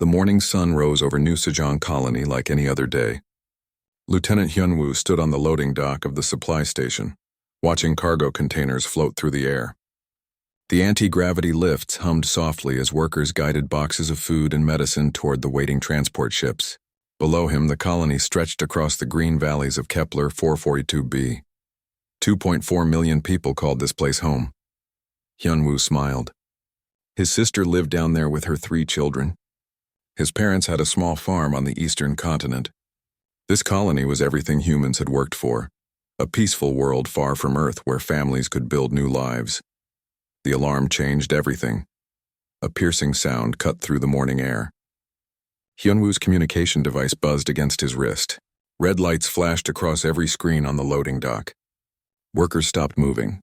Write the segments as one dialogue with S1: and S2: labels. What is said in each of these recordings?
S1: The morning sun rose over New Sejong Colony like any other day. Lieutenant Hyunwoo stood on the loading dock of the supply station, watching cargo containers float through the air. The anti-gravity lifts hummed softly as workers guided boxes of food and medicine toward the waiting transport ships. Below him, the colony stretched across the green valleys of Kepler 442b. 2.4 million people called this place home. Hyunwoo smiled. His sister lived down there with her 3 children. His parents had a small farm on the eastern continent. This colony was everything humans had worked for, a peaceful world far from Earth where families could build new lives. The alarm changed everything. A piercing sound cut through the morning air. Hyunwoo's communication device buzzed against his wrist. Red lights flashed across every screen on the loading dock. Workers stopped moving.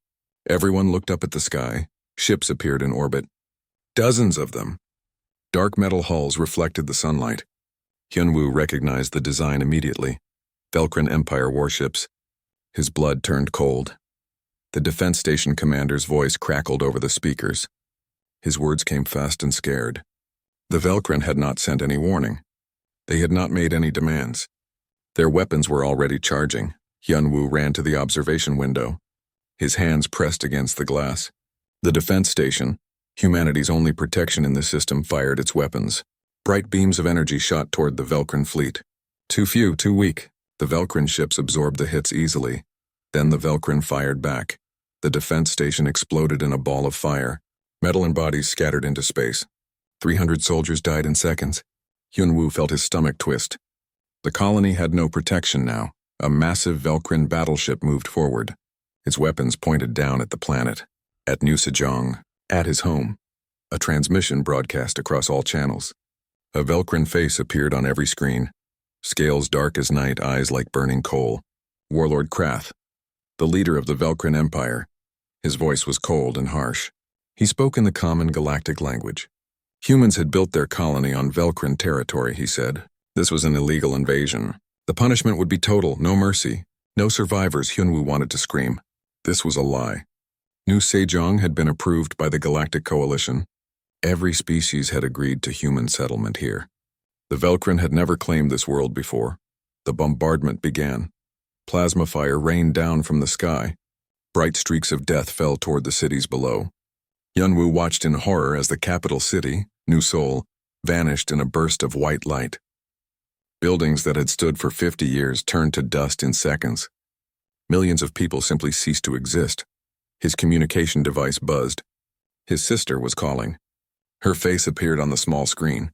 S1: Everyone looked up at the sky. Ships appeared in orbit. Dozens of them. Dark metal hulls reflected the sunlight. Hyunwoo recognized the design immediately. Velcrin Empire warships. His blood turned cold. The defense station commander's voice crackled over the speakers. His words came fast and scared. The Velcrin had not sent any warning. They had not made any demands. Their weapons were already charging. Hyunwoo ran to the observation window. His hands pressed against the glass. The defense station, humanity's only protection in the system, fired its weapons. Bright beams of energy shot toward the Velcrin fleet. Too few, too weak. The Velcrin ships absorbed the hits easily. Then the Velcrin fired back. The defense station exploded in a ball of fire. Metal and bodies scattered into space. 300 soldiers died in seconds. Hyunwoo felt his stomach twist. The colony had no protection now. A massive Velcrin battleship moved forward. Its weapons pointed down at the planet. At New Sejong. At his home. A transmission broadcast across all channels. A Velcrin face appeared on every screen. Scales dark as night, eyes like burning coal. Warlord Krath. The leader of the Velcrin Empire. His voice was cold and harsh. He spoke in the common galactic language. Humans had built their colony on Velcrin territory, he said. This was an illegal invasion. The punishment would be total, no mercy. No survivors, Hyunwoo wanted to scream. This was a lie. New Sejong had been approved by the Galactic Coalition. Every species had agreed to human settlement here. The Velcrin had never claimed this world before. The bombardment began. Plasma fire rained down from the sky. Bright streaks of death fell toward the cities below. Hyunwoo watched in horror as the capital city, New Seoul, vanished in a burst of white light. Buildings that had stood for 50 years turned to dust in seconds. Millions of people simply ceased to exist. His communication device buzzed. His sister was calling. Her face appeared on the small screen.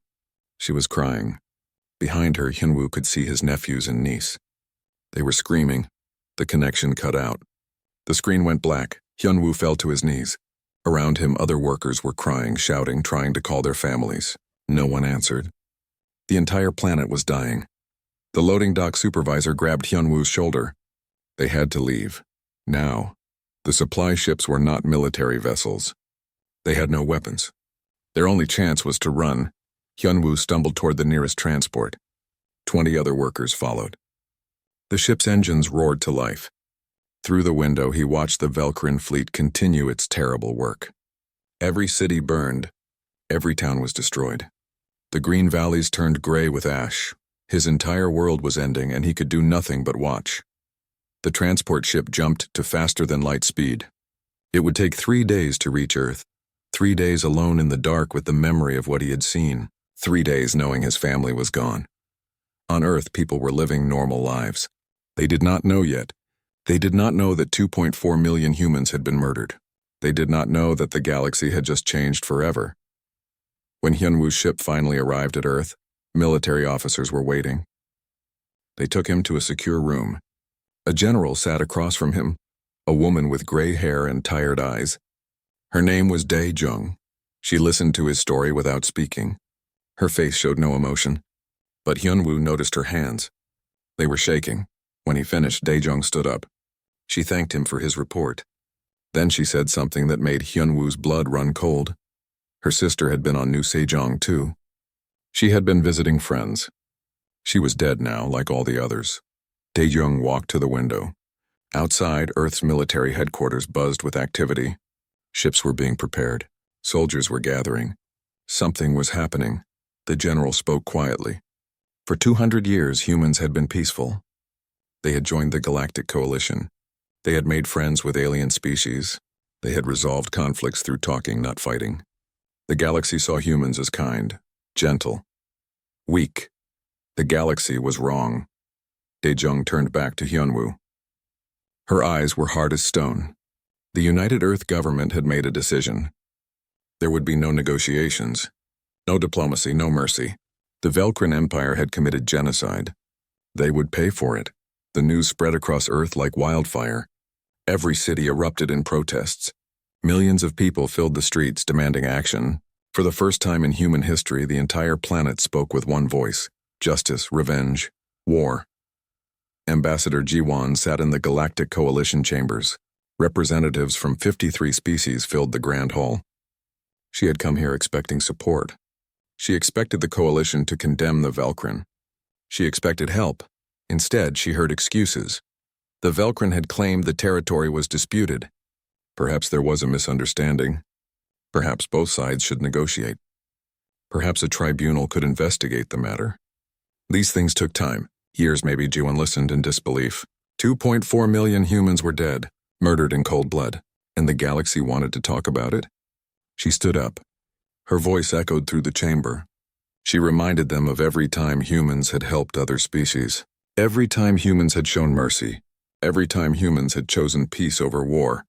S1: She was crying. Behind her, Hyunwoo could see his nephews and niece. They were screaming. The connection cut out. The screen went black. Hyunwoo fell to his knees. Around him, other workers were crying, shouting, trying to call their families. No one answered. The entire planet was dying. The loading dock supervisor grabbed Hyunwoo's shoulder. They had to leave. Now. The supply ships were not military vessels. They had no weapons. Their only chance was to run. Hyunwoo stumbled toward the nearest transport. 20 other workers followed. The ship's engines roared to life. Through the window, he watched the Velcrin fleet continue its terrible work. Every city burned. Every town was destroyed. The green valleys turned gray with ash. His entire world was ending, and he could do nothing but watch. The transport ship jumped to faster-than-light speed. It would take 3 days to reach Earth. 3 days alone in the dark with the memory of what he had seen. 3 days knowing his family was gone. On Earth, people were living normal lives. They did not know yet. They did not know that 2.4 million humans had been murdered. They did not know that the galaxy had just changed forever. When Hyunwoo's ship finally arrived at Earth, military officers were waiting. They took him to a secure room. A general sat across from him, a woman with gray hair and tired eyes. Her name was Dae-jung. She listened to his story without speaking. Her face showed no emotion. But Hyunwoo noticed her hands. They were shaking. When he finished, Dae-jung stood up. She thanked him for his report. Then she said something that made Hyunwoo's blood run cold. Her sister had been on New Sejong too. She had been visiting friends. She was dead now, like all the others. Dae-jung walked to the window. Outside, Earth's military headquarters buzzed with activity. Ships were being prepared. Soldiers were gathering. Something was happening. The general spoke quietly. For 200 years, humans had been peaceful. They had joined the Galactic Coalition. They had made friends with alien species. They had resolved conflicts through talking, not fighting. The galaxy saw humans as kind, gentle, weak. The galaxy was wrong. Daejung turned back to Hyunwoo. Her eyes were hard as stone. The United Earth government had made a decision. There would be no negotiations, no diplomacy, no mercy. The Velcrin Empire had committed genocide. They would pay for it. The news spread across Earth like wildfire. Every city erupted in protests. Millions of people filled the streets demanding action. For the first time in human history, the entire planet spoke with one voice: justice, revenge, war. Ambassador Jiwon sat in the Galactic Coalition chambers. Representatives from 53 species filled the Grand Hall. She had come here expecting support. She expected the coalition to condemn the Velcrin. She expected help. Instead, she heard excuses. The Velcrin had claimed the territory was disputed. Perhaps there was a misunderstanding. Perhaps both sides should negotiate. Perhaps a tribunal could investigate the matter. These things took time. Years maybe. Jiwon listened in disbelief. 2.4 million humans were dead, murdered in cold blood, and the galaxy wanted to talk about it? She stood up. Her voice echoed through the chamber. She reminded them of every time humans had helped other species. Every time humans had shown mercy. Every time humans had chosen peace over war.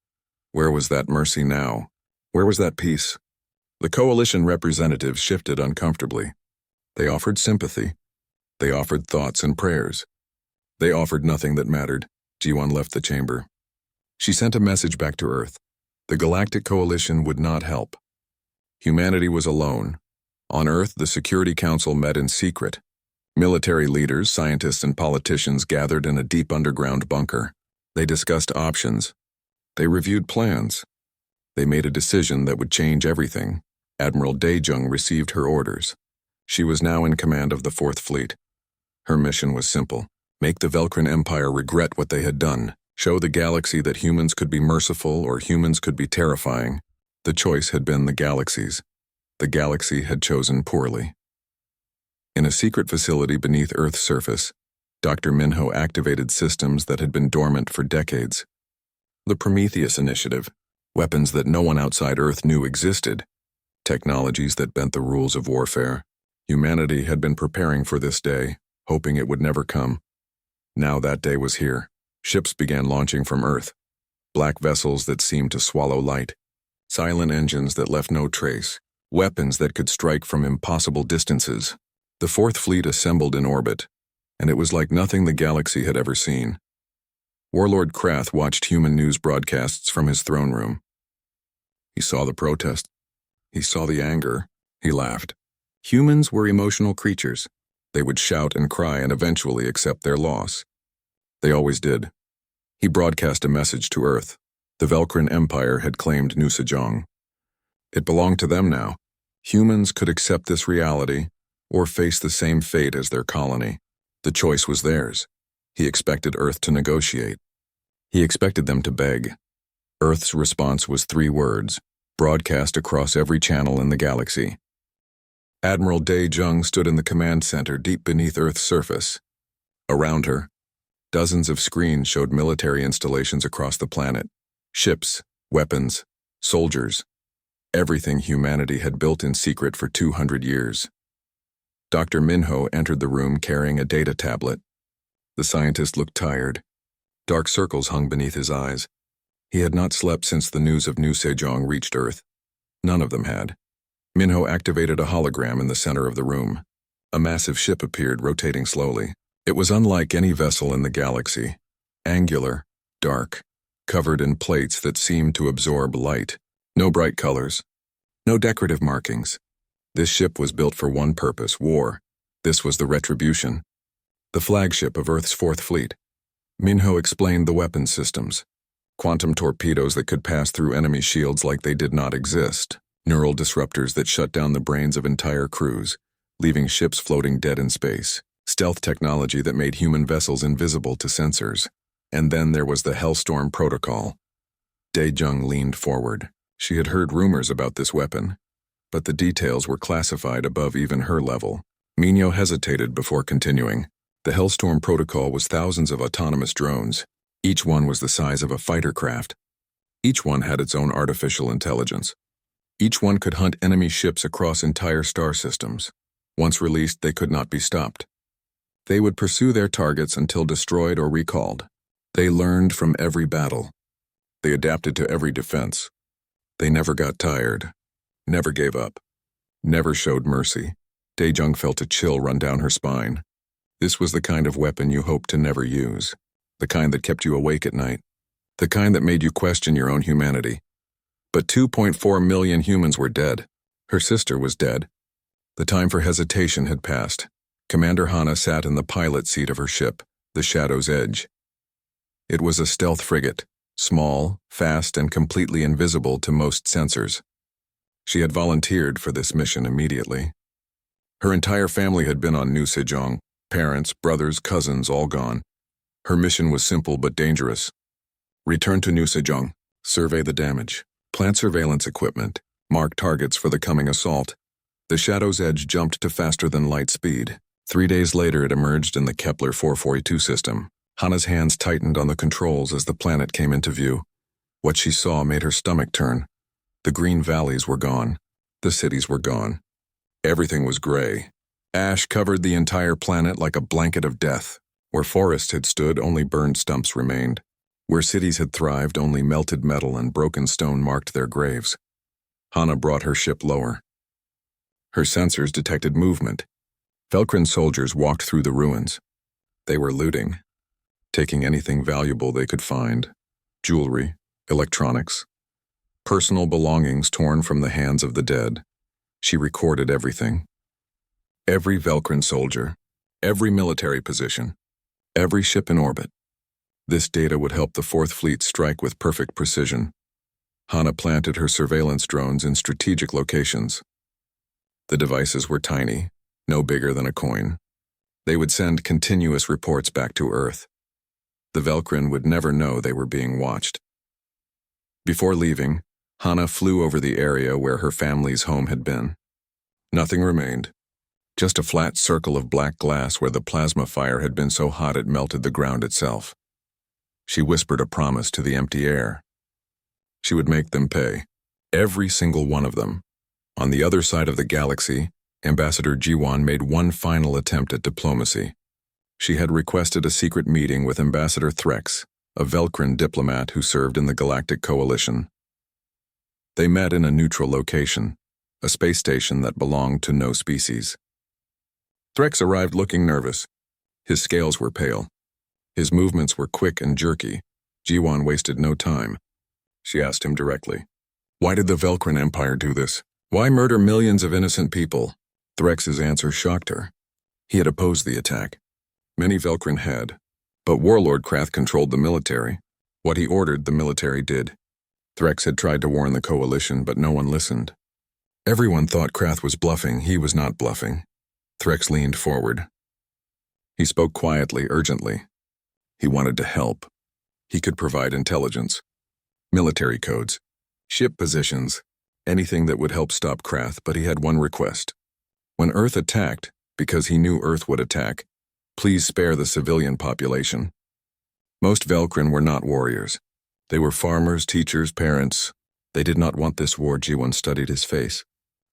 S1: Where was that mercy now? Where was that peace? The coalition representatives shifted uncomfortably. They offered sympathy. They offered thoughts and prayers. They offered nothing that mattered. Jiwon left the chamber. She sent a message back to Earth. The Galactic Coalition would not help. Humanity was alone. On Earth, the Security Council met in secret. Military leaders, scientists, and politicians gathered in a deep underground bunker. They discussed options. They reviewed plans. They made a decision that would change everything. Admiral Daejung received her orders. She was now in command of the Fourth Fleet. Her mission was simple: make the Velcrin Empire regret what they had done, show the galaxy that humans could be merciful or humans could be terrifying. The choice had been the galaxy's. The galaxy had chosen poorly. In a secret facility beneath Earth's surface, Dr. Minho activated systems that had been dormant for decades. The Prometheus Initiative, weapons that no one outside Earth knew existed, technologies that bent the rules of warfare. Humanity had been preparing for this day, hoping it would never come. Now that day was here. Ships began launching from Earth. Black vessels that seemed to swallow light. Silent engines that left no trace. Weapons that could strike from impossible distances. The Fourth Fleet assembled in orbit, and it was like nothing the galaxy had ever seen. Warlord Krath watched human news broadcasts from his throne room. He saw the protest. He saw the anger. He laughed. Humans were emotional creatures. They would shout and cry and eventually accept their loss. They always did. He broadcast a message to Earth. The Velcrin Empire had claimed New Sejong. It belonged to them now. Humans could accept this reality or face the same fate as their colony. The choice was theirs. He expected Earth to negotiate. He expected them to beg. Earth's response was 3 words, broadcast across every channel in the galaxy. Admiral Daejung stood in the command center deep beneath Earth's surface. Around her, dozens of screens showed military installations across the planet. Ships, weapons, soldiers. Everything humanity had built in secret for 200 years. Dr. Minho entered the room carrying a data tablet. The scientist looked tired. Dark circles hung beneath his eyes. He had not slept since the news of New Sejong reached Earth. None of them had. Minho activated a hologram in the center of the room. A massive ship appeared, rotating slowly. It was unlike any vessel in the galaxy. Angular, dark, covered in plates that seemed to absorb light. No bright colors. No decorative markings. This ship was built for one purpose: war. This was the Retribution, the flagship of Earth's Fourth Fleet. Minho explained the weapon systems. Quantum torpedoes that could pass through enemy shields like they did not exist. Neural disruptors that shut down the brains of entire crews, leaving ships floating dead in space. Stealth technology that made human vessels invisible to sensors. And then there was the Hellstorm Protocol. Daejung leaned forward. She had heard rumors about this weapon. but the details were classified above even her level. Mino hesitated before continuing. The Hellstorm protocol was thousands of autonomous drones. Each one was the size of a fighter craft. Each one had its own artificial intelligence. Each one could hunt enemy ships across entire star systems. Once released, they could not be stopped. They would pursue their targets until destroyed or recalled. They learned from every battle. They adapted to every defense. They never got tired, never gave up, never showed mercy. Daejung felt a chill run down her spine. This was the kind of weapon you hoped to never use, the kind that kept you awake at night, the kind that made you question your own humanity. But 2.4 million humans were dead. Her sister was dead. The time for hesitation had passed. Commander Hana sat in the pilot seat of her ship, the Shadow's Edge. It was a stealth frigate, small, fast, and completely invisible to most sensors. She had volunteered for this mission immediately. Her entire family had been on New Sejong, parents, brothers, cousins, all gone. Her mission was simple but dangerous. Return to New Sejong, survey the damage, plant surveillance equipment, mark targets for the coming assault. The Shadow's Edge jumped to faster-than-light speed. 3 days later, it emerged in the Kepler 442 system. Hana's hands tightened on the controls as the planet came into view. What she saw made her stomach turn. The green valleys were gone. The cities were gone. Everything was gray. Ash covered the entire planet like a blanket of death. Where forests had stood, only burned stumps remained. Where cities had thrived, only melted metal and broken stone marked their graves. Hana brought her ship lower. Her sensors detected movement. Velkrin soldiers walked through the ruins. They were looting, taking anything valuable they could find: jewelry, electronics, personal belongings torn from the hands of the dead. She recorded everything. Every Velkrin soldier, every military position, every ship in orbit. This data would help the Fourth Fleet strike with perfect precision. Hana planted her surveillance drones in strategic locations. The devices were tiny, no bigger than a coin. They would send continuous reports back to Earth. The Velkrin would never know they were being watched. Before leaving, Hana flew over the area where her family's home had been. Nothing remained. Just a flat circle of black glass where the plasma fire had been so hot it melted the ground itself. She whispered a promise to the empty air. She would make them pay. Every single one of them. On the other side of the galaxy, Ambassador Jiwon made one final attempt at diplomacy. She had requested a secret meeting with Ambassador Threx, a Velkrin diplomat who served in the Galactic Coalition. They met in a neutral location, a space station that belonged to no species. Threx arrived looking nervous. His scales were pale. His movements were quick and jerky. Jiwon wasted no time. She asked him directly, "Why did the Velkrin Empire do this? Why murder millions of innocent people?" Threx's answer shocked her. He had opposed the attack. Many Velkrin had, but Warlord Krath controlled the military. What he ordered, the military did. Threx had tried to warn the Coalition, but no one listened. Everyone thought Krath was bluffing. He was not bluffing. Threx leaned forward. He spoke quietly, urgently. He wanted to help. He could provide intelligence, military codes, ship positions, anything that would help stop Krath, but he had one request. When Earth attacked, because he knew Earth would attack, please spare the civilian population. Most Velkrin were not warriors. They were farmers, teachers, parents. They did not want this war. Jiwon studied his face.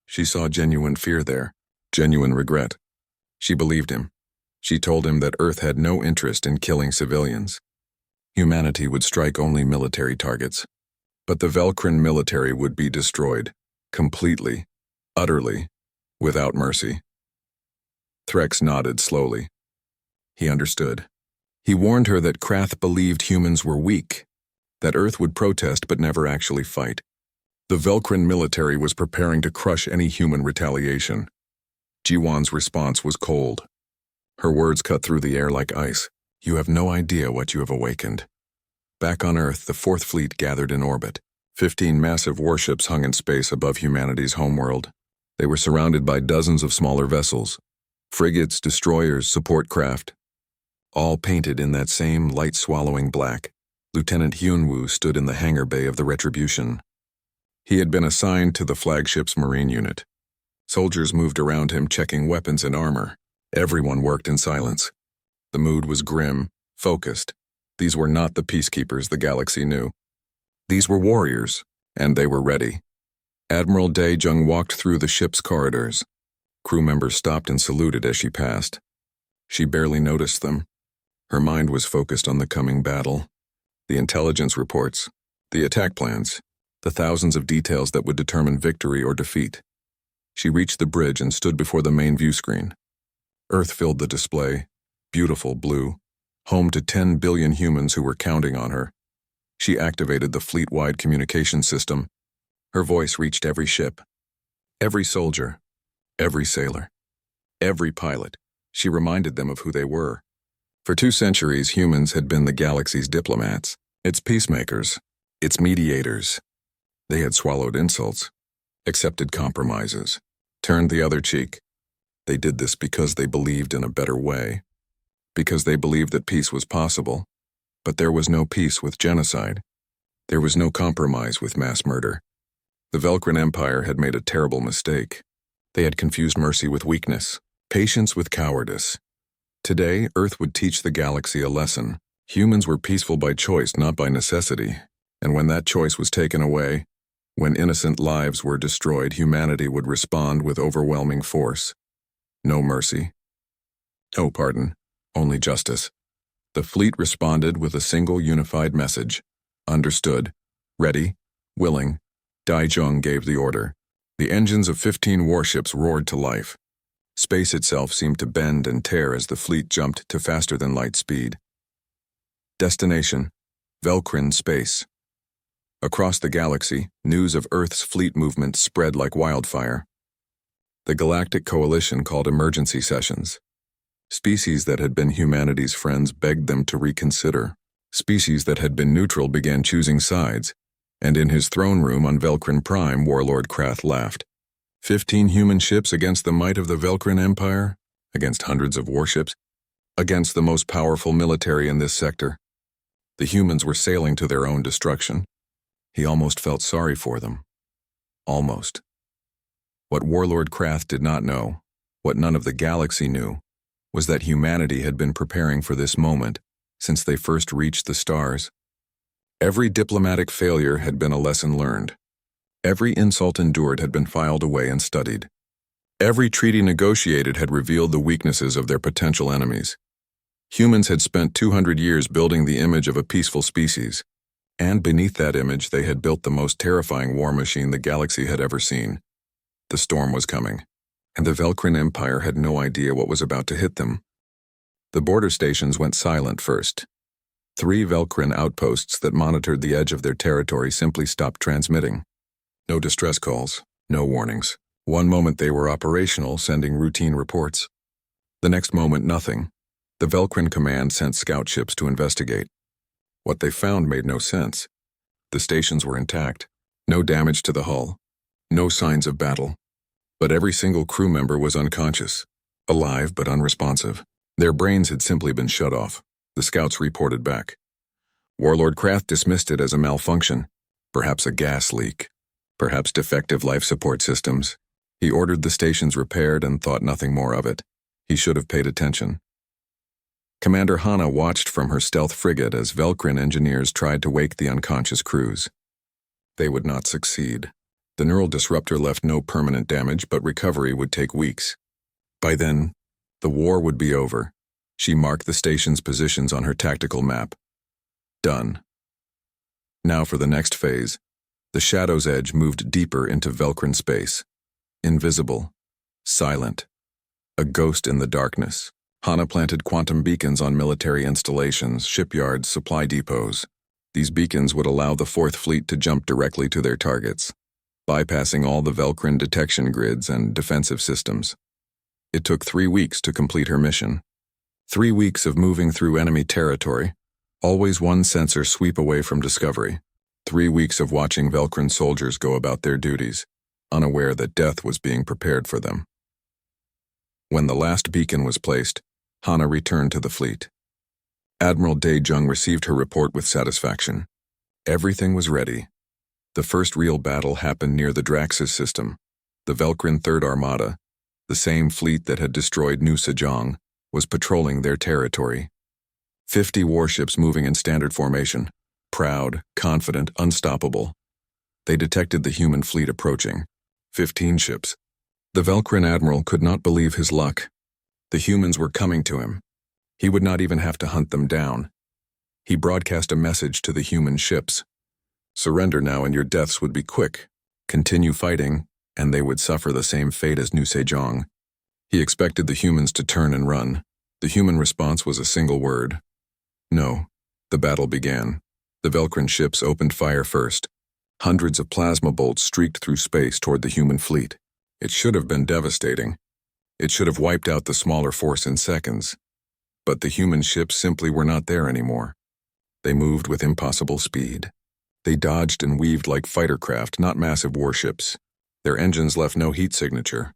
S1: She saw genuine fear there, genuine regret. She believed him. She told him that Earth had no interest in killing civilians. Humanity would strike only military targets. But the Velkrin military would be destroyed, completely, utterly, without mercy. Threx nodded slowly. He understood. He warned her that Krath believed humans were weak, that Earth would protest but never actually fight. The Velkrin military was preparing to crush any human retaliation. Jiwon's response was cold. Her words cut through the air like ice. You have no idea what you have awakened. Back on Earth, the Fourth Fleet gathered in orbit. 15 massive warships hung in space above humanity's homeworld. They were surrounded by dozens of smaller vessels, frigates, destroyers, support craft, all painted in that same light-swallowing black. Lieutenant Hyunwoo stood in the hangar bay of the Retribution. He had been assigned to the flagship's marine unit. Soldiers moved around him checking weapons and armor. Everyone worked in silence. The mood was grim, focused. These were not the peacekeepers the galaxy knew. These were warriors, and they were ready. Admiral Dae-jung walked through the ship's corridors. Crew members stopped and saluted as she passed. She barely noticed them. Her mind was focused on the coming battle. The intelligence reports, the attack plans, the thousands of details that would determine victory or defeat. She reached the bridge and stood before the main view screen. Earth filled the display, beautiful blue, home to 10 billion humans who were counting on her. She activated the fleet-wide communication system. Her voice reached every ship, every soldier, every sailor, every pilot. She reminded them of who they were. For 2 centuries, humans had been the galaxy's diplomats, its peacemakers, its mediators. They had swallowed insults, accepted compromises, turned the other cheek. They did this because they believed in a better way, because they believed that peace was possible. But there was no peace with genocide. There was no compromise with mass murder. The Velcrin Empire had made a terrible mistake. They had confused mercy with weakness, patience with cowardice. Today, Earth would teach the galaxy a lesson. Humans were peaceful by choice, not by necessity. And when that choice was taken away, when innocent lives were destroyed, humanity would respond with overwhelming force. No mercy. No pardon, only justice. The fleet responded with a single unified message. Understood. Ready. Willing. Dae-jung gave the order. The engines of 15 warships roared to life. Space itself seemed to bend and tear as the fleet jumped to faster-than-light speed. Destination: Velcrin Space. Across the galaxy, news of Earth's fleet movement spread like wildfire. The Galactic Coalition called emergency sessions. Species that had been humanity's friends begged them to reconsider. Species that had been neutral began choosing sides, and in his throne room on Velcrin Prime, Warlord Krath laughed. 15 human ships against the might of the Velcrin Empire, against hundreds of warships, against the most powerful military in this sector. The humans were sailing to their own destruction. He almost felt sorry for them. Almost. What Warlord Krath did not know, what none of the galaxy knew, was that humanity had been preparing for this moment since they first reached the stars. Every diplomatic failure had been a lesson learned. Every insult endured had been filed away and studied. Every treaty negotiated had revealed the weaknesses of their potential enemies. Humans had spent 200 years building the image of a peaceful species, and beneath that image they had built the most terrifying war machine the galaxy had ever seen. The storm was coming, and the Velcrin Empire had no idea what was about to hit them. The border stations went silent first. 3 Velcrin outposts that monitored the edge of their territory simply stopped transmitting. No distress calls, no warnings. One moment they were operational, sending routine reports. The next moment, nothing. The Velcrin command sent scout ships to investigate. What they found made no sense. The stations were intact. No damage to the hull. No signs of battle. But every single crew member was unconscious, alive but unresponsive. Their brains had simply been shut off. The scouts reported back. Warlord Krath dismissed it as a malfunction, perhaps a gas leak, perhaps defective life support systems. He ordered the stations repaired and thought nothing more of it. He should have paid attention. Commander Hana watched from her stealth frigate as Velcrin engineers tried to wake the unconscious crews. They would not succeed. The neural disruptor left no permanent damage, but recovery would take weeks. By then, the war would be over. She marked the station's positions on her tactical map. Done. Now for the next phase. The Shadow's Edge moved deeper into Velcrin space. Invisible. Silent. A ghost in the darkness. Hana planted quantum beacons on military installations, shipyards, supply depots. These beacons would allow the 4th Fleet to jump directly to their targets, bypassing all the Velcrin detection grids and defensive systems. It took 3 weeks to complete her mission. 3 weeks of moving through enemy territory, always one sensor sweep away from discovery. 3 weeks of watching Velcrin soldiers go about their duties, unaware that death was being prepared for them. When the last beacon was placed, Hana returned to the fleet. Admiral Dae-jung received her report with satisfaction. Everything was ready. The first real battle happened near the Draxis system. The Velkrin Third Armada, the same fleet that had destroyed New Sejong, was patrolling their territory. 50 warships moving in standard formation, proud, confident, unstoppable. They detected the human fleet approaching. 15 ships. The Velkrin admiral could not believe his luck. The humans were coming to him. He would not even have to hunt them down. He broadcast a message to the human ships. Surrender now and your deaths would be quick. Continue fighting, and they would suffer the same fate as New Sejong. He expected the humans to turn and run. The human response was a single word. No. The battle began. The Velkrin ships opened fire first. Hundreds of plasma bolts streaked through space toward the human fleet. It should have been devastating. It should have wiped out the smaller force in seconds. But the human ships simply were not there anymore. They moved with impossible speed. They dodged and weaved like fighter craft, not massive warships. Their engines left no heat signature.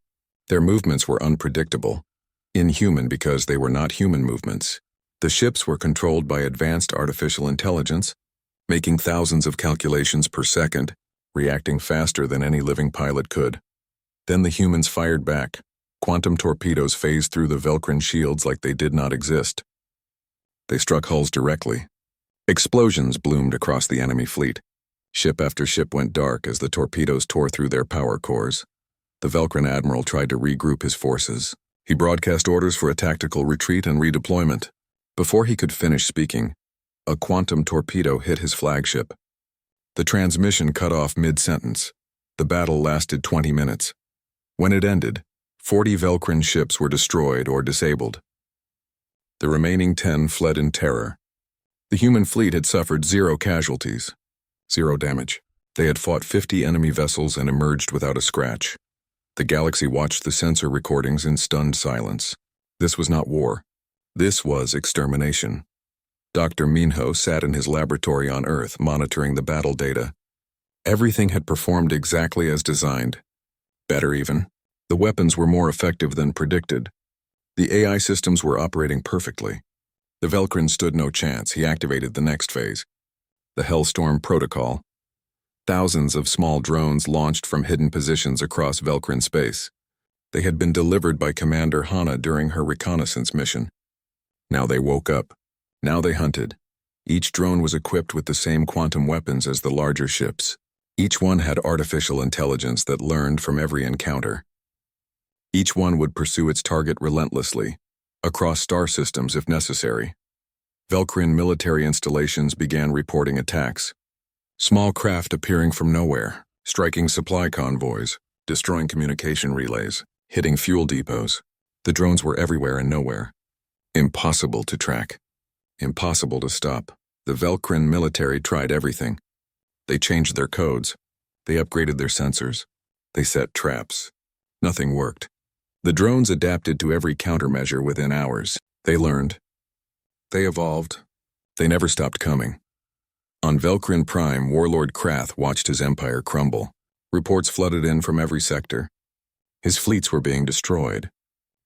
S1: Their movements were unpredictable, inhuman because they were not human movements. The ships were controlled by advanced artificial intelligence, making thousands of calculations per second, reacting faster than any living pilot could. Then the humans fired back. Quantum torpedoes phased through the Velkrin shields like they did not exist. They struck hulls directly. Explosions bloomed across the enemy fleet. Ship after ship went dark as the torpedoes tore through their power cores. The Velkrin admiral tried to regroup his forces. He broadcast orders for a tactical retreat and redeployment. Before he could finish speaking, a quantum torpedo hit his flagship. The transmission cut off mid-sentence. The battle lasted 20 minutes. When it ended, 40 Velkrin ships were destroyed or disabled. The remaining 10 fled in terror. The human fleet had suffered 0 casualties, 0 damage. They had fought 50 enemy vessels and emerged without a scratch. The galaxy watched the sensor recordings in stunned silence. This was not war. This was extermination. Dr. Minho sat in his laboratory on Earth, monitoring the battle data. Everything had performed exactly as designed. Better even. The weapons were more effective than predicted. The AI systems were operating perfectly. The Velkrin stood no chance. He activated the next phase. The Hellstorm Protocol. Thousands of small drones launched from hidden positions across Velkrin space. They had been delivered by Commander Hana during her reconnaissance mission. Now they woke up. Now they hunted. Each drone was equipped with the same quantum weapons as the larger ships. Each one had artificial intelligence that learned from every encounter. Each one would pursue its target relentlessly, across star systems if necessary. Velkrin military installations began reporting attacks. Small craft appearing from nowhere, striking supply convoys, destroying communication relays, hitting fuel depots. The drones were everywhere and nowhere. Impossible to track. Impossible to stop. The Velkrin military tried everything. They changed their codes. They upgraded their sensors. They set traps. Nothing worked. The drones adapted to every countermeasure within hours. They learned. They evolved. They never stopped coming. On Velkrin Prime, Warlord Krath watched his empire crumble. Reports flooded in from every sector. His fleets were being destroyed.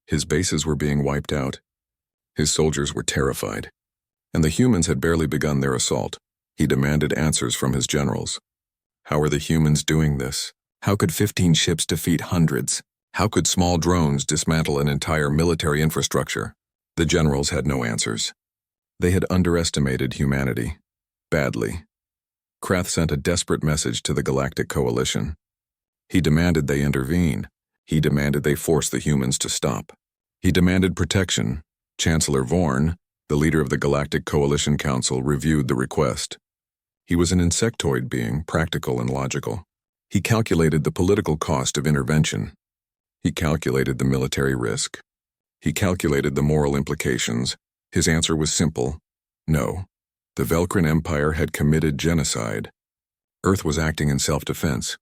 S1: His bases were being wiped out. His soldiers were terrified. And the humans had barely begun their assault. He demanded answers from his generals. How are the humans doing this? How could 15 ships defeat hundreds? How could small drones dismantle an entire military infrastructure? The generals had no answers. They had underestimated humanity. Badly. Krath sent a desperate message to the Galactic Coalition. He demanded they intervene. He demanded they force the humans to stop. He demanded protection. Chancellor Vorn, the leader of the Galactic Coalition Council, reviewed the request. He was an insectoid being, practical and logical. He calculated the political cost of intervention. He calculated the military risk. He calculated the moral implications. His answer was simple. No. The Velkrin Empire had committed genocide. Earth was acting in self-defense.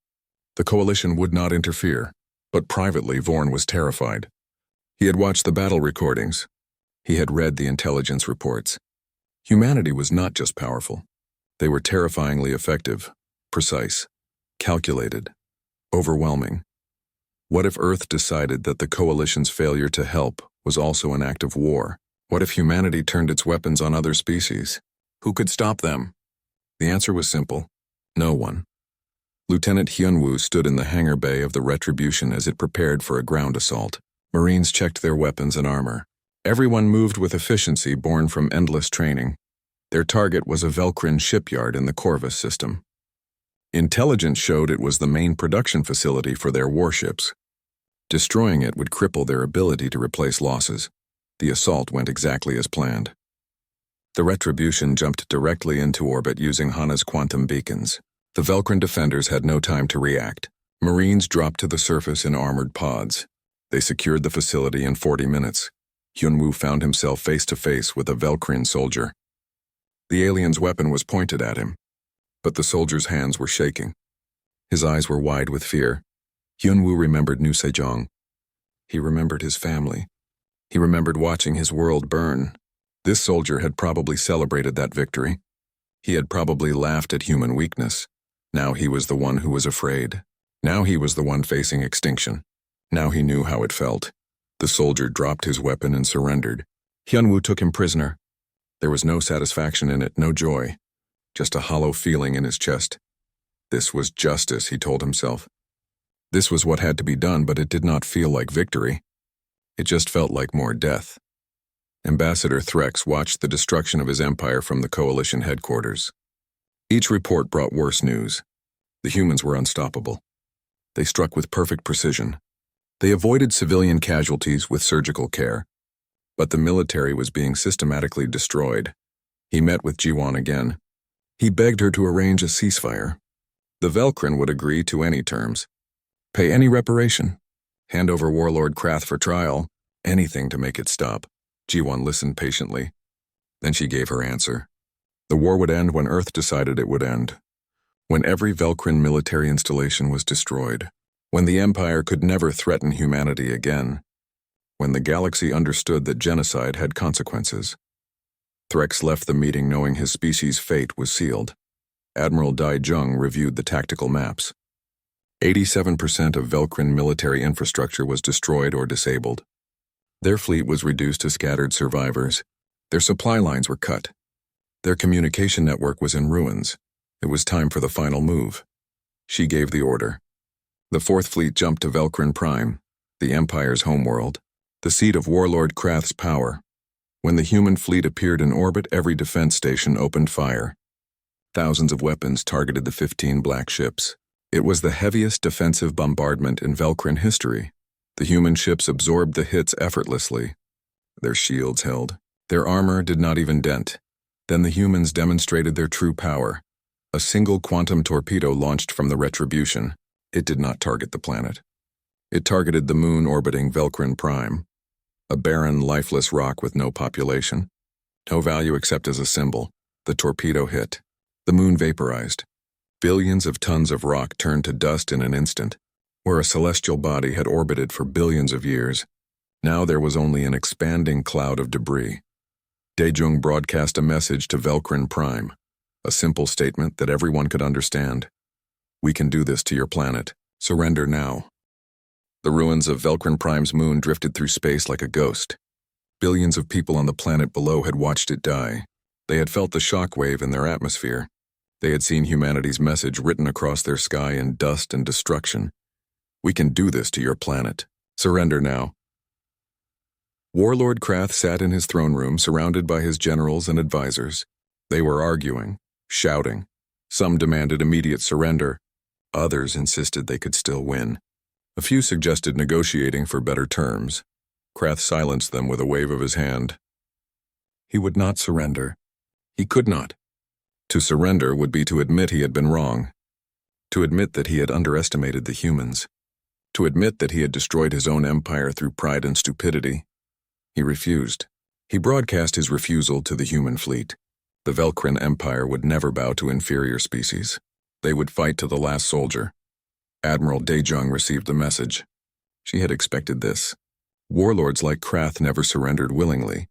S1: The coalition would not interfere, but privately Vorn was terrified. He had watched the battle recordings. He had read the intelligence reports. Humanity was not just powerful. They were terrifyingly effective, precise, calculated, overwhelming. What if Earth decided that the coalition's failure to help was also an act of war? What if humanity turned its weapons on other species? Who could stop them? The answer was simple. No one. Lieutenant Hyunwoo stood in the hangar bay of the Retribution as it prepared for a ground assault. Marines checked their weapons and armor. Everyone moved with efficiency born from endless training. Their target was a Velcrin shipyard in the Corvus system. Intelligence showed it was the main production facility for their warships. Destroying it would cripple their ability to replace losses. The assault went exactly as planned. The Retribution jumped directly into orbit using Hana's quantum beacons. The Velcrin defenders had no time to react. Marines dropped to the surface in armored pods. They secured the facility in 40 minutes. Hyunwoo found himself face-to-face with a Velcrin soldier. The alien's weapon was pointed at him, but the soldier's hands were shaking. His eyes were wide with fear. Hyunwoo remembered New Sejong. He remembered his family. He remembered watching his world burn. This soldier had probably celebrated that victory. He had probably laughed at human weakness. Now he was the one who was afraid. Now he was the one facing extinction. Now he knew how it felt. The soldier dropped his weapon and surrendered. Hyunwoo took him prisoner. There was no satisfaction in it, no joy. Just a hollow feeling in his chest. This was justice, he told himself. This was what had to be done, but it did not feel like victory. It just felt like more death. Ambassador Threx watched the destruction of his empire from the coalition headquarters. Each report brought worse news. The humans were unstoppable. They struck with perfect precision. They avoided civilian casualties with surgical care. But the military was being systematically destroyed. He met with Jiwon again. He begged her to arrange a ceasefire. The Velcrin would agree to any terms. Pay any reparation. Hand over Warlord Krath for trial. Anything to make it stop. Jiwon listened patiently. Then she gave her answer. The war would end when Earth decided it would end. When every Velcrin military installation was destroyed. When the Empire could never threaten humanity again. When the galaxy understood that genocide had consequences. Threx left the meeting knowing his species' fate was sealed. Admiral Dai Jung reviewed the tactical maps. 87% of Velcrin military infrastructure was destroyed or disabled. Their fleet was reduced to scattered survivors. Their supply lines were cut. Their communication network was in ruins. It was time for the final move. She gave the order. The Fourth Fleet jumped to Velcrin Prime, the Empire's homeworld, the seat of Warlord Krath's power. When the human fleet appeared in orbit, every defense station opened fire. Thousands of weapons targeted the 15 black ships. It was the heaviest defensive bombardment in Velcrin history. The human ships absorbed the hits effortlessly. Their shields held. Their armor did not even dent. Then the humans demonstrated their true power. A single quantum torpedo launched from the Retribution. It did not target the planet. It targeted the moon orbiting Velcrin Prime, a barren, lifeless rock with no population. No value except as a symbol. The torpedo hit. The moon vaporized. Billions of tons of rock turned to dust in an instant. Where a celestial body had orbited for billions of years, now there was only an expanding cloud of debris. Daejung broadcast a message to Velcrin Prime, a simple statement that everyone could understand. We can do this to your planet. Surrender now. The ruins of Velcrin Prime's moon drifted through space like a ghost. Billions of people on the planet below had watched it die. They had felt the shockwave in their atmosphere. They had seen humanity's message written across their sky in dust and destruction. We can do this to your planet. Surrender now. Warlord Krath sat in his throne room surrounded by his generals and advisors. They were arguing, shouting. Some demanded immediate surrender. Others insisted they could still win. A few suggested negotiating for better terms. Krath silenced them with a wave of his hand. He would not surrender. He could not. To surrender would be to admit he had been wrong. To admit that he had underestimated the humans. To admit that he had destroyed his own empire through pride and stupidity. He refused. He broadcast his refusal to the human fleet. The Velcrin Empire would never bow to inferior species. They would fight to the last soldier. Admiral Daejung received the message. She had expected this. Warlords like Krath never surrendered willingly.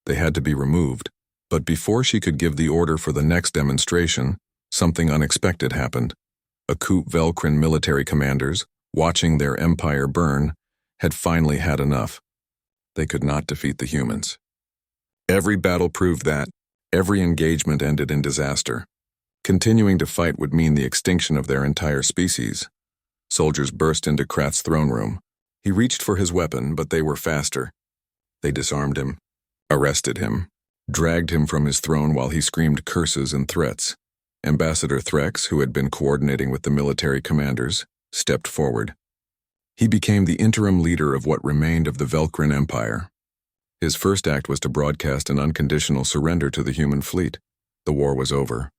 S1: They had to be removed. But before she could give the order for the next demonstration, something unexpected happened. A coup Velcrin military commanders, watching their empire burn, had finally had enough. They could not defeat the humans. Every battle proved that. Every engagement ended in disaster. Continuing to fight would mean the extinction of their entire species. Soldiers burst into Krat's throne room. He reached for his weapon, but they were faster. They disarmed him, arrested him, dragged him from his throne while he screamed curses and threats. Ambassador Threx, who had been coordinating with the military commanders, stepped forward. He became the interim leader of what remained of the Velkrin Empire. His first act was to broadcast an unconditional surrender to the human fleet. The war was over.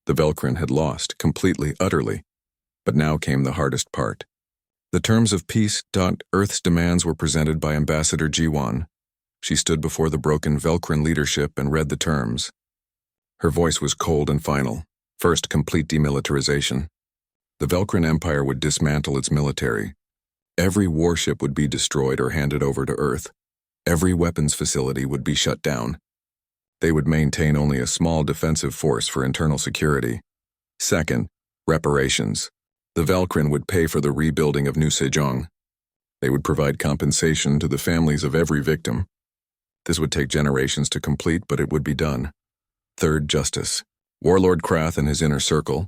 S1: The Velkrin had lost, completely, utterly. But now came the hardest part. The terms of peace. Earth's demands were presented by Ambassador G1. She stood before the broken Velkrin leadership and read the terms. Her voice was cold and final. First, complete demilitarization. The Velkrin Empire would dismantle its military. Every warship would be destroyed or handed over to Earth. Every weapons facility would be shut down. They would maintain only a small defensive force for internal security. Second, reparations. The Velkrin would pay for the rebuilding of New Sejong. They would provide compensation to the families of every victim. This would take generations to complete, but it would be done. Third, justice. Warlord Krath and his inner circle,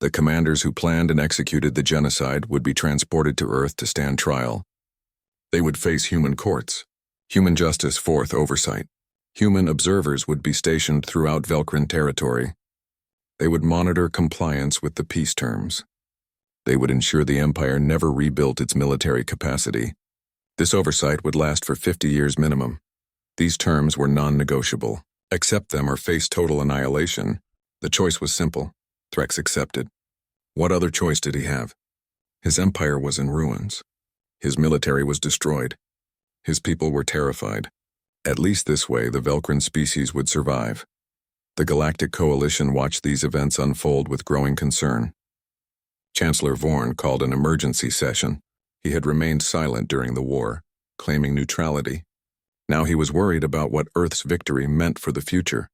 S1: the commanders who planned and executed the genocide, would be transported to Earth to stand trial. They would face human courts. Human justice. Fourth, oversight. Human observers would be stationed throughout Velkrin territory. They would monitor compliance with the peace terms. They would ensure the Empire never rebuilt its military capacity. This oversight would last for 50 years minimum. These terms were non-negotiable. Accept them or face total annihilation. The choice was simple. Threx accepted. What other choice did he have? His empire was in ruins. His military was destroyed. His people were terrified. At least this way, the Velkrin species would survive. The Galactic Coalition watched these events unfold with growing concern. Chancellor Vorn called an emergency session. He had remained silent during the war, claiming neutrality. Now he was worried about what Earth's victory meant for the future.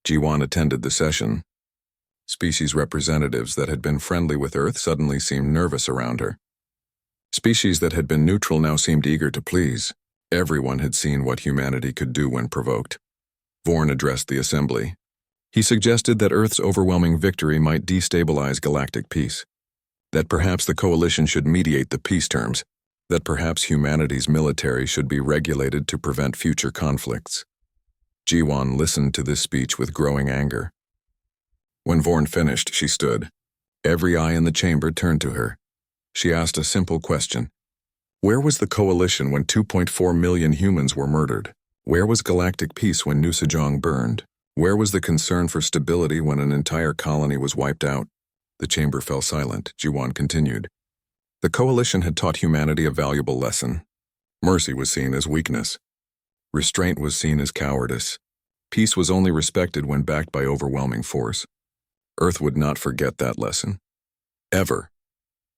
S1: G1 attended the session. Species representatives that had been friendly with Earth suddenly seemed nervous around her. Species that had been neutral now seemed eager to please. Everyone had seen what humanity could do when provoked. Vorn addressed the assembly. He suggested that Earth's overwhelming victory might destabilize galactic peace. That perhaps the coalition should mediate the peace terms. That perhaps humanity's military should be regulated to prevent future conflicts. G1 listened to this speech with growing anger. When Vorn finished, she stood. Every eye in the chamber turned to her. She asked a simple question. Where was the coalition when 2.4 million humans were murdered? Where was galactic peace when New Sejong burned? Where was the concern for stability when an entire colony was wiped out? The chamber fell silent. G1 continued. The coalition had taught humanity a valuable lesson. Mercy was seen as weakness. Restraint was seen as cowardice. Peace was only respected when backed by overwhelming force. Earth would not forget that lesson. Ever.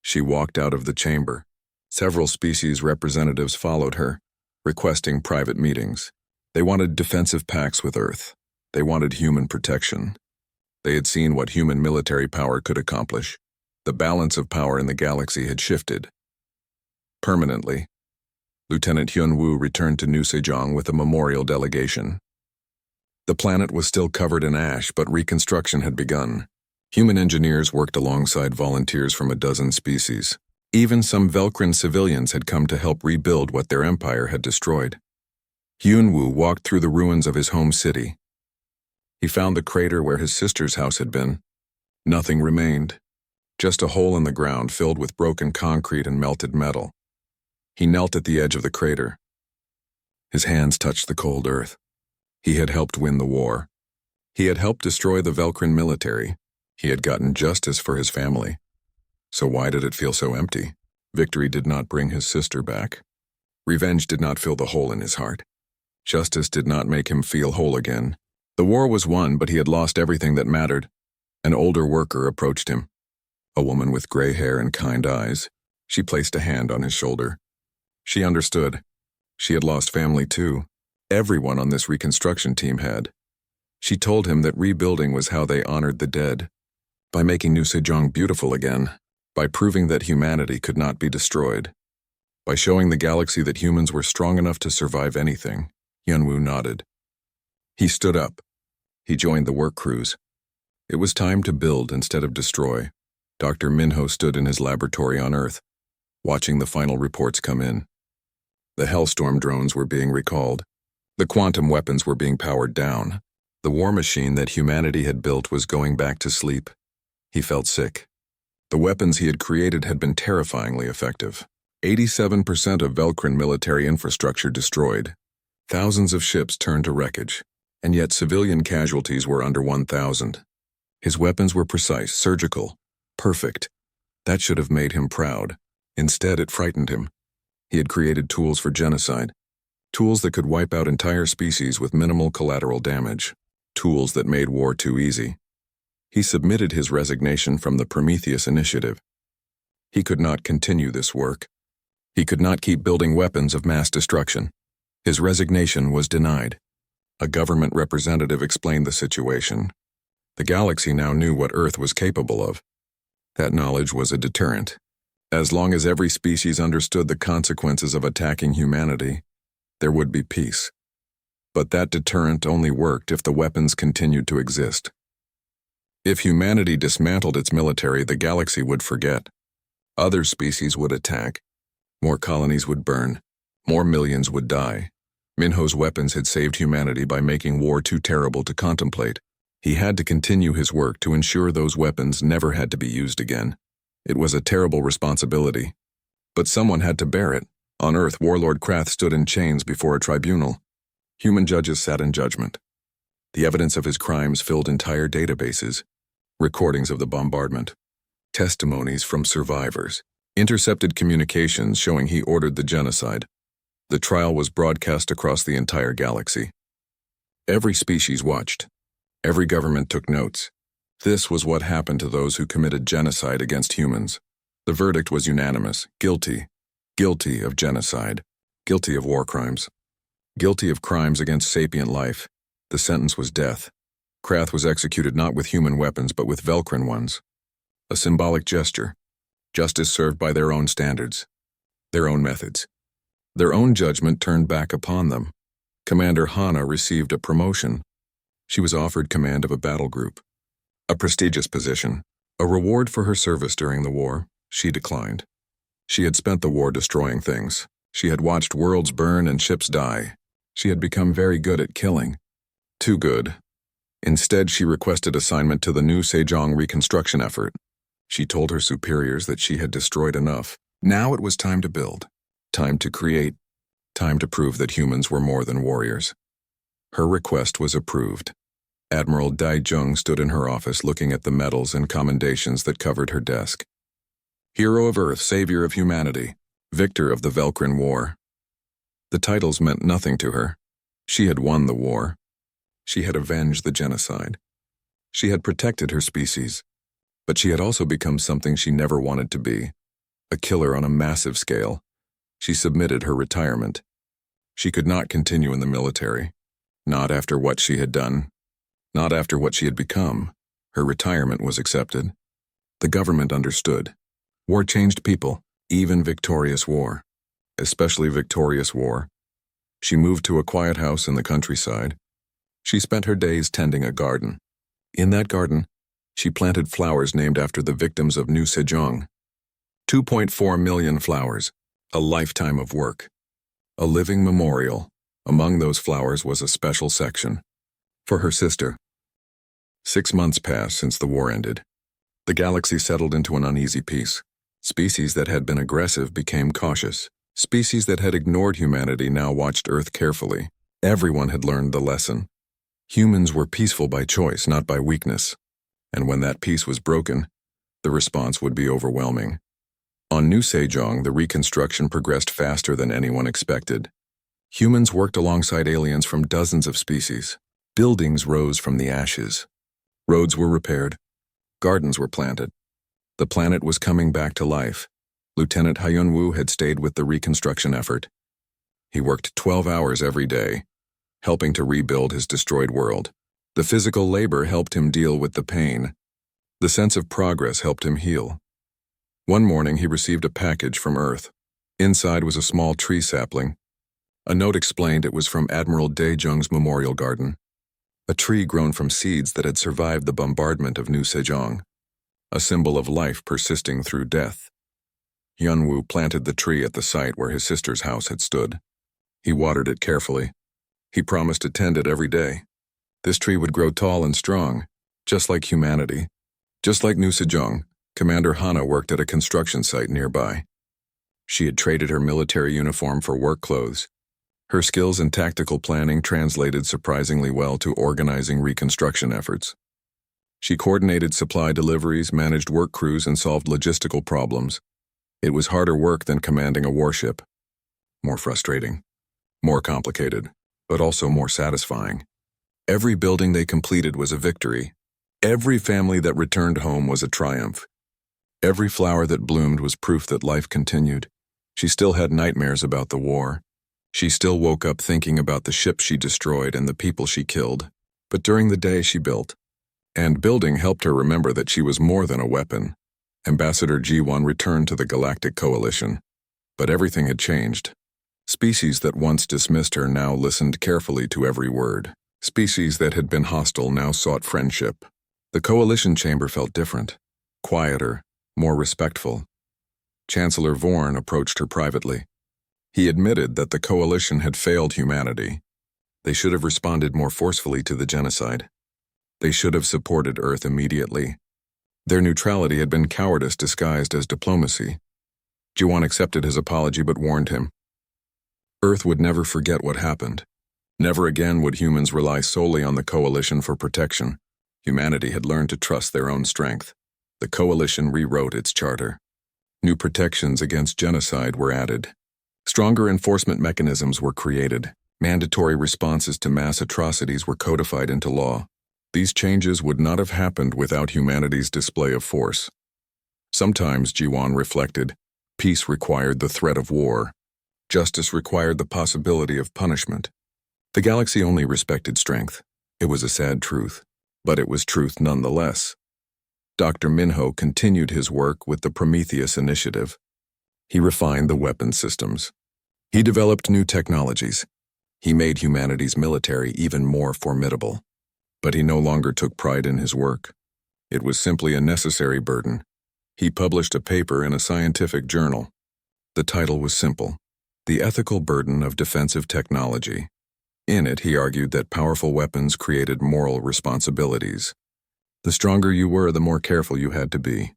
S1: She walked out of the chamber. Several species representatives followed her, requesting private meetings. They wanted defensive pacts with Earth. They wanted human protection. They had seen what human military power could accomplish. The balance of power in the galaxy had shifted. Permanently. Lieutenant Hyun-woo returned to New Sejong with a memorial delegation. The planet was still covered in ash, but reconstruction had begun. Human engineers worked alongside volunteers from a dozen species. Even some Velkrin civilians had come to help rebuild what their empire had destroyed. Hyun-woo walked through the ruins of his home city. He found the crater where his sister's house had been. Nothing remained. Just a hole in the ground filled with broken concrete and melted metal. He knelt at the edge of the crater. His hands touched the cold earth. He had helped win the war. He had helped destroy the Velkrin military. He had gotten justice for his family. So why did it feel so empty? Victory did not bring his sister back. Revenge did not fill the hole in his heart. Justice did not make him feel whole again. The war was won, but he had lost everything that mattered. An older worker approached him. A woman with gray hair and kind eyes. She placed a hand on his shoulder. She understood. She had lost family too. Everyone on this reconstruction team had. She told him that rebuilding was how they honored the dead. By making New Sejong beautiful again. By proving that humanity could not be destroyed. By showing the galaxy that humans were strong enough to survive anything. Hyun-woo nodded. He stood up. He joined the work crews. It was time to build instead of destroy. Dr. Minho stood in his laboratory on Earth, watching the final reports come in. The Hellstorm drones were being recalled. The quantum weapons were being powered down. The war machine that humanity had built was going back to sleep. He felt sick. The weapons he had created had been terrifyingly effective. 87% of Velcrin military infrastructure destroyed. Thousands of ships turned to wreckage, and yet civilian casualties were under 1,000. His weapons were precise, surgical, perfect. That should have made him proud. Instead, it frightened him. He had created tools for genocide, tools that could wipe out entire species with minimal collateral damage, tools that made war too easy. He submitted his resignation from the Prometheus Initiative. He could not continue this work. He could not keep building weapons of mass destruction. His resignation was denied. A government representative explained the situation. The galaxy now knew what Earth was capable of. That knowledge was a deterrent. As long as every species understood the consequences of attacking humanity, there would be peace. But that deterrent only worked if the weapons continued to exist. If humanity dismantled its military, the galaxy would forget. Other species would attack. More colonies would burn. More millions would die. Minho's weapons had saved humanity by making war too terrible to contemplate. He had to continue his work to ensure those weapons never had to be used again. It was a terrible responsibility. But someone had to bear it. On Earth, Warlord Krath stood in chains before a tribunal. Human judges sat in judgment. The evidence of his crimes filled entire databases. Recordings of the bombardment. Testimonies from survivors. Intercepted communications showing he ordered the genocide. The trial was broadcast across the entire galaxy. Every species watched. Every government took notes. This was what happened to those who committed genocide against humans. The verdict was unanimous. Guilty. Guilty of genocide. Guilty of war crimes. Guilty of crimes against sapient life. The sentence was death. Krath was executed not with human weapons but with Velcrin ones. A symbolic gesture. Justice served by their own standards. Their own methods. Their own judgment turned back upon them. Commander Hana received a promotion. She was offered command of a battle group. A prestigious position. A reward for her service during the war. She declined. She had spent the war destroying things. She had watched worlds burn and ships die. She had become very good at killing. Too good. Instead, she requested assignment to the new Sejong reconstruction effort. She told her superiors that she had destroyed enough. Now it was time to build. Time to create. Time to prove that humans were more than warriors. Her request was approved. Admiral Dai Jung stood in her office looking at the medals and commendations that covered her desk. Hero of Earth, Savior of Humanity, Victor of the Velcrin War. The titles meant nothing to her. She had won the war. She had avenged the genocide. She had protected her species. But she had also become something she never wanted to be. A killer on a massive scale. She submitted her retirement. She could not continue in the military. Not after what she had done. Not after what she had become. Her retirement was accepted. The government understood. War changed people, even victorious war. Especially victorious war. She moved to a quiet house in the countryside. She spent her days tending a garden. In that garden, she planted flowers named after the victims of New Sejong. 2.4 million flowers, a lifetime of work. A living memorial. Among those flowers was a special section. For her sister. 6 months passed since the war ended. The galaxy settled into an uneasy peace. Species that had been aggressive became cautious. Species that had ignored humanity now watched Earth carefully. Everyone had learned the lesson. Humans were peaceful by choice, not by weakness. And when that peace was broken, the response would be overwhelming. On New Sejong, the reconstruction progressed faster than anyone expected. Humans worked alongside aliens from dozens of species. Buildings rose from the ashes. Roads were repaired. Gardens were planted. The planet was coming back to life. Lieutenant Hyun-woo had stayed with the reconstruction effort. He worked 12 hours every day, helping to rebuild his destroyed world. The physical labor helped him deal with the pain. The sense of progress helped him heal. One morning, he received a package from Earth. Inside was a small tree sapling. A note explained it was from Admiral Dae-jung's memorial garden. a tree grown from seeds that had survived the bombardment of New Sejong, a symbol of life persisting through death. Hyunwoo planted the tree at the site where his sister's house had stood. He watered it carefully. He promised to tend it every day. This tree would grow tall and strong, just like humanity. Just like New Sejong, Commander Hana worked at a construction site nearby. She had traded her military uniform for work clothes. Her skills in tactical planning translated surprisingly well to organizing reconstruction efforts. She coordinated supply deliveries, managed work crews, and solved logistical problems. It was harder work than commanding a warship. More frustrating, more complicated, but also more satisfying. Every building they completed was a victory. Every family that returned home was a triumph. Every flower that bloomed was proof that life continued. She still had nightmares about the war. She still woke up thinking about the ships she destroyed and the people she killed. But during the day she built. And building helped her remember that she was more than a weapon. Ambassador Ji-won returned to the Galactic Coalition. But everything had changed. Species that once dismissed her now listened carefully to every word. Species that had been hostile now sought friendship. The Coalition chamber felt different, quieter, more respectful. Chancellor Vorn approached her privately. He admitted that the Coalition had failed humanity. They should have responded more forcefully to the genocide. They should have supported Earth immediately. Their neutrality had been cowardice disguised as diplomacy. Ji-won accepted his apology but warned him. Earth would never forget what happened. Never again would humans rely solely on the Coalition for protection. Humanity had learned to trust their own strength. The Coalition rewrote its charter. New protections against genocide were added. Stronger enforcement mechanisms were created. Mandatory responses to mass atrocities were codified into law. These changes would not have happened without humanity's display of force. Sometimes, Ji-won reflected, peace required the threat of war. Justice required the possibility of punishment. The galaxy only respected strength. It was a sad truth, but it was truth nonetheless. Dr. Minho continued his work with the Prometheus Initiative. He refined the weapon systems. He developed new technologies. He made humanity's military even more formidable. But he no longer took pride in his work. It was simply a necessary burden. He published a paper in a scientific journal. The title was simple, The Ethical Burden of Defensive Technology. In it, he argued that powerful weapons created moral responsibilities. The stronger you were, the more careful you had to be.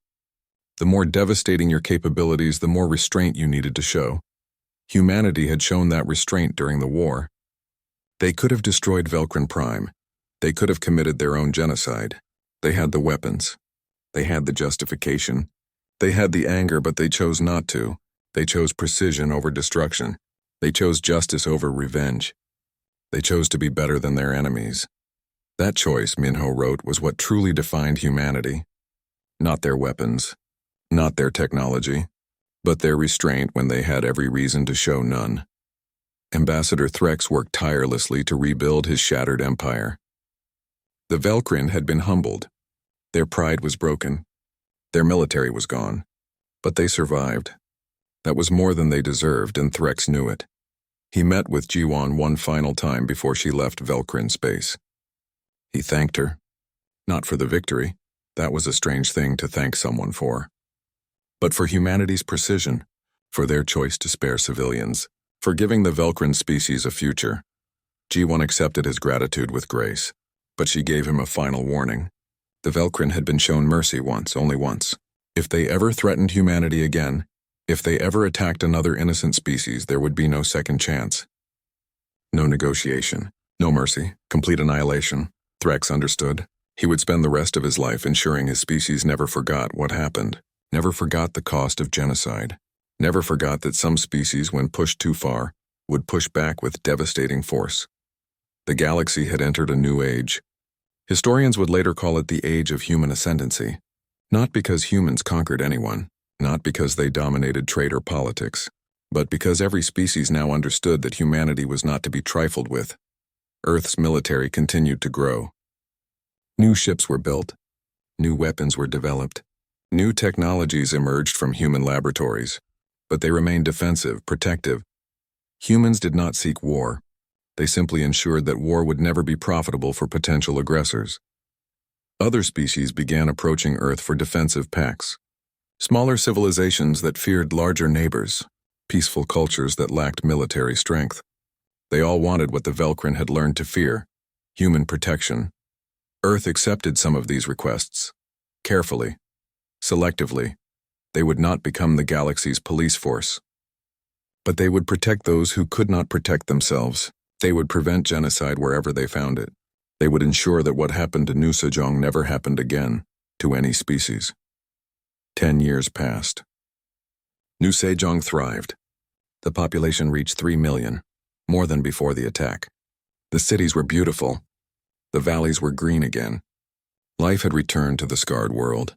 S1: The more devastating your capabilities, the more restraint you needed to show. Humanity had shown that restraint during the war. They could have destroyed Velcrin Prime. They could have committed their own genocide. They had the weapons. They had the justification. They had the anger, but they chose not to. They chose precision over destruction. They chose justice over revenge. They chose to be better than their enemies. That choice, Minho wrote, was what truly defined humanity. Not their weapons, not their technology, but their restraint when they had every reason to show none. Ambassador Threx worked tirelessly to rebuild his shattered empire. The Velcrin had been humbled. Their pride was broken. Their military was gone. But they survived. That was more than they deserved, and Threx knew it. He met with Ji-won one final time before she left Velcrin space. He thanked her. Not for the victory. That was a strange thing to thank someone for. But for humanity's precision, for their choice to spare civilians, for giving the Velcrin species a future. Ji-won accepted his gratitude with grace. But she gave him a final warning. The Velcrin had been shown mercy once, only once. If they ever threatened humanity again, if they ever attacked another innocent species, there would be no second chance. No negotiation, no mercy, complete annihilation. Threx understood. He would spend the rest of his life ensuring his species never forgot what happened, never forgot the cost of genocide, never forgot that some species, when pushed too far, would push back with devastating force. The galaxy had entered a new age. Historians would later call it the age of human ascendancy. Not because humans conquered anyone, not because they dominated trade or politics, but because every species now understood that humanity was not to be trifled with. Earth's military continued to grow. New ships were built. New weapons were developed. New technologies emerged from human laboratories, but they remained defensive, protective. Humans did not seek war. They simply ensured that war would never be profitable for potential aggressors. Other species began approaching Earth for defensive pacts. Smaller civilizations that feared larger neighbors, peaceful cultures that lacked military strength. They all wanted what the Velcrin had learned to fear: human protection. Earth accepted some of these requests. Carefully, selectively. They would not become the galaxy's police force. But they would protect those who could not protect themselves. They would prevent genocide wherever they found it. They would ensure that what happened to Nu Sejong never happened again, to any species. 10 years passed. Nu Sejong thrived. The population reached 3 million, more than before the attack. The cities were beautiful. The valleys were green again. Life had returned to the scarred world.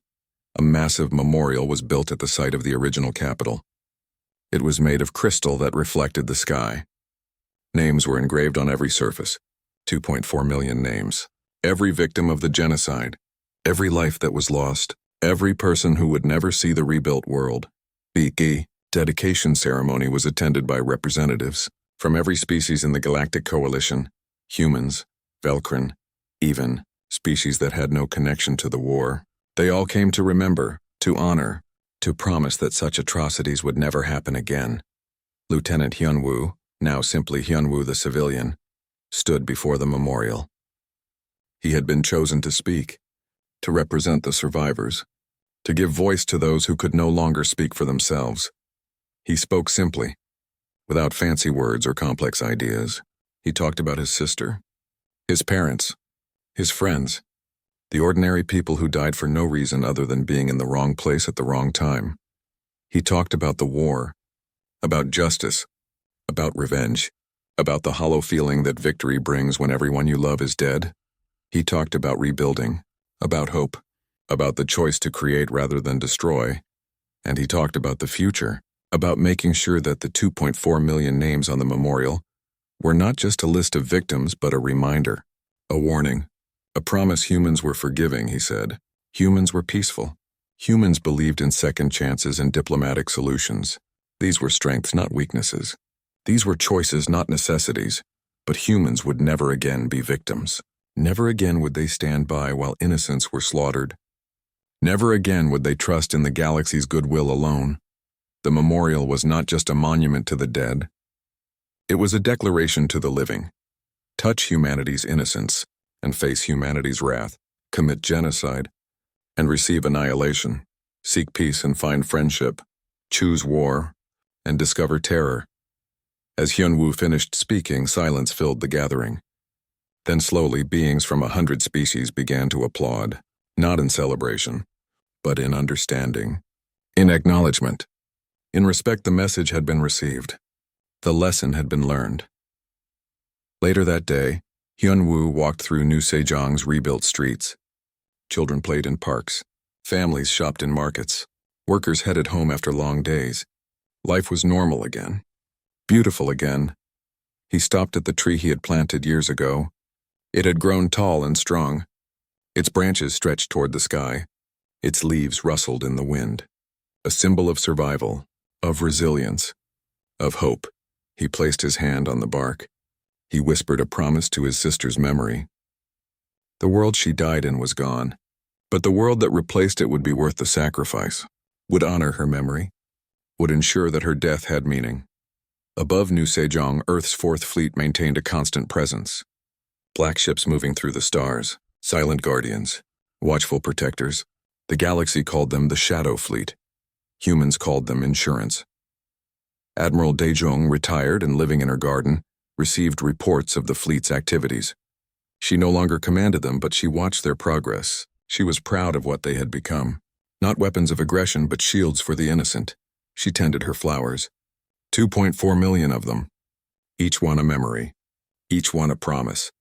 S1: A massive memorial was built at the site of the original capital. It was made of crystal that reflected the sky. Names were engraved on every surface. 2.4 million names. Every victim of the genocide. Every life that was lost. Every person who would never see the rebuilt world. The dedication ceremony was attended by representatives from every species in the Galactic Coalition, humans, Velcrin, even species that had no connection to the war. They all came to remember, to honor, to promise that such atrocities would never happen again. Lieutenant Hyunwoo, now simply Hyunwoo the civilian, stood before the memorial. He had been chosen to speak, to represent the survivors, to give voice to those who could no longer speak for themselves. He spoke simply, without fancy words or complex ideas. He talked about his sister, his parents, his friends, the ordinary people who died for no reason other than being in the wrong place at the wrong time. He talked about the war, about justice, about revenge, about the hollow feeling that victory brings when everyone you love is dead. He talked about rebuilding, about hope, about the choice to create rather than destroy. And he talked about the future, about making sure that the 2.4 million names on the memorial were not just a list of victims but a reminder, a warning, a promise humans were forgiving, he said. Humans were peaceful. Humans believed in second chances and diplomatic solutions. These were strengths, not weaknesses. These were choices, not necessities. But humans would never again be victims. Never again would they stand by while innocents were slaughtered. Never again would they trust in the galaxy's goodwill alone. The memorial was not just a monument to the dead. It was a declaration to the living. Touch humanity's innocence and face humanity's wrath, commit genocide, and receive annihilation, seek peace and find friendship, choose war, and discover terror. As Hyunwoo finished speaking, silence filled the gathering. Then slowly, beings from 100 species began to applaud, not in celebration, but in understanding, in acknowledgement. In respect, the message had been received. The lesson had been learned. Later that day, Hyunwoo walked through Nu Sejong's rebuilt streets. Children played in parks. Families shopped in markets. Workers headed home after long days. Life was normal again. Beautiful again. He stopped at the tree he had planted years ago. It had grown tall and strong. Its branches stretched toward the sky. Its leaves rustled in the wind. A symbol of survival, of resilience, of hope. He placed his hand on the bark. He whispered a promise to his sister's memory. The world she died in was gone, but the world that replaced it would be worth the sacrifice, would honor her memory, would ensure that her death had meaning. Above Nu Sejong, Earth's Fourth Fleet maintained a constant presence. Black ships moving through the stars, silent guardians, watchful protectors. The galaxy called them the Shadow Fleet. Humans called them insurance. Admiral Daejong, retired and living in her garden, received reports of the fleet's activities. She no longer commanded them, but she watched their progress. She was proud of what they had become. Not weapons of aggression, but shields for the innocent. She tended her flowers. 2.4 million of them. Each one a memory. Each one a promise.